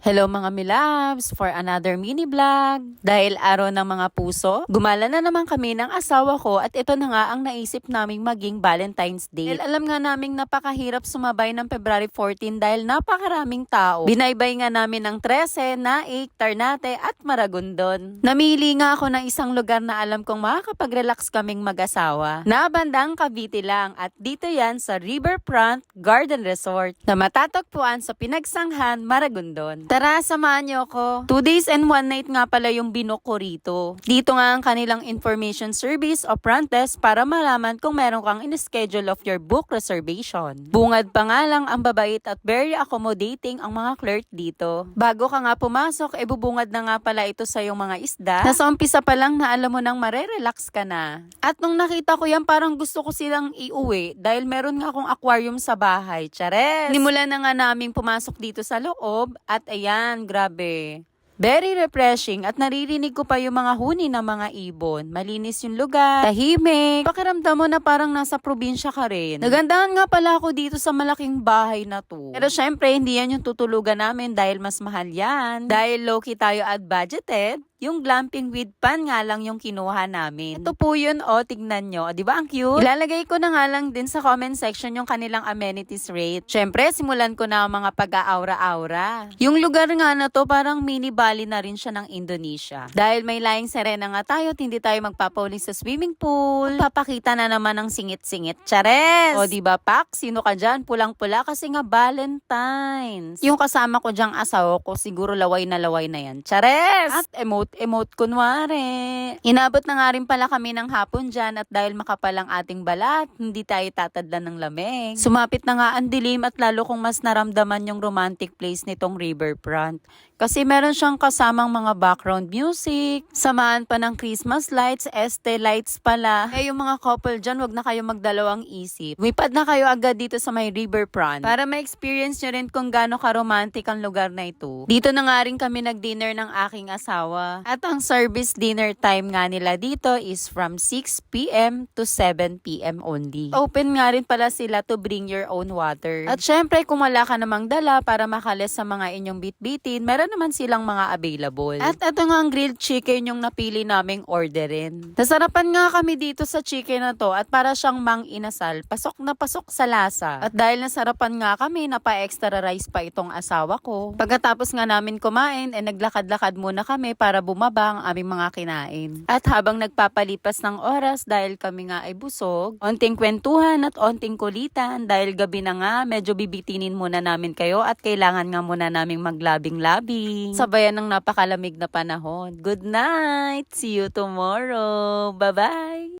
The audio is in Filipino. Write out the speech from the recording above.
Hello mga milabs for another mini vlog. Dahil araw ng mga puso, gumala na naman kami ng asawa ko at ito na nga ang naisip naming maging Valentine's Day. Dahil alam nga naming napakahirap sumabay ng February 14 dahil napakaraming tao. Binaybay nga namin ng 13, Naik, Ternate at Maragondon. Namili nga ako ng isang lugar na alam kong makakapag-relax kaming mag-asawa. Na bandang Cavite lang at dito yan sa Riverfront Garden Resort na matatagpuan sa Pinagsanghan, Maragondon. Tara, samahan niyo ako. 2 days and 1 night nga pala yung binook ko rito. Dito nga ang kanilang information service o front desk para malaman kung meron kang in-schedule of your book reservation. Bungad pa nga lang ang babait at very accommodating ang mga clerk dito. Bago ka nga pumasok, bubungad na nga pala ito sa yung mga isda. Nasa umpisa pa lang na alam mo nang marerelax ka na. At nung nakita ko yan, parang gusto ko silang iuwi dahil meron nga akong aquarium sa bahay. Chares! Nimulan na nga naming pumasok dito sa loob at ayan, grabe. Very refreshing at naririnig ko pa yung mga huni ng mga ibon. Malinis yung lugar, tahimik. Pakiramdam mo na parang nasa probinsya ka rin. Nagandahan nga pala ako dito sa malaking bahay na to. Pero syempre, hindi yan yung tutulugan namin dahil mas mahal yan. Dahil low-key tayo at budgeted, yung glamping with pan nga lang yung kinuha namin. Ito po yun, tignan nyo. Di ba ang cute? Ilalagay ko na nga lang din sa comment section yung kanilang amenities rate. Syempre, simulan ko na ang mga pag-aura-aura. Yung lugar nga na to, parang mini Bali na rin siya ng Indonesia. Dahil may laing serena nga tayo, hindi tayo magpapauling sa swimming pool. Papakita na naman ng singit-singit. Chares! O di ba, Pak? Sino ka dyan? Pulang-pula kasi nga Valentine's. Yung kasama ko dyang asawa ko, siguro laway na yan. Chares! At emote kunwari. Inabot na nga rin pala kami ng hapon dyan at dahil makapal ang ating balat, hindi tayo tatadlan ng lamig. Sumapit na nga ang dilim at lalo kong mas naramdaman yung romantic place nitong riverfront. Kasi meron siyang kasamang mga background music, samahan pa ng Christmas lights, este lights pala. Yung mga couple dyan, wag na kayo magdalawang isip. Lumipad na kayo agad dito sa may riverfront para ma-experience nyo rin kung gaano ka-romantic ang lugar na ito. Dito na nga rin kami nag-dinner ng aking asawa. At ang service dinner time nga nila dito is from 6 p.m. to 7 p.m. only. Open nga rin pala sila to bring your own water. At syempre, kung wala ka namang dala para makalis sa mga inyong bitbitin, meron naman silang mga available. At ito nga ang grilled chicken yung napili naming orderin. Nasarapan nga kami dito sa chicken na to at para siyang mang inasal, pasok na pasok sa lasa. At dahil nasarapan nga kami, napa-extra rice pa itong asawa ko. Pagkatapos nga namin kumain, naglakad-lakad muna kami para bumaba ang aming mga kinain. At habang nagpapalipas ng oras dahil kami nga ay busog, onting kwentuhan at onting kulitan dahil gabi na nga, medyo bibitinin muna namin kayo at kailangan nga muna naming maglabing-labing. Sabayan ng napakalamig na panahon. Good night! See you tomorrow! Bye-bye!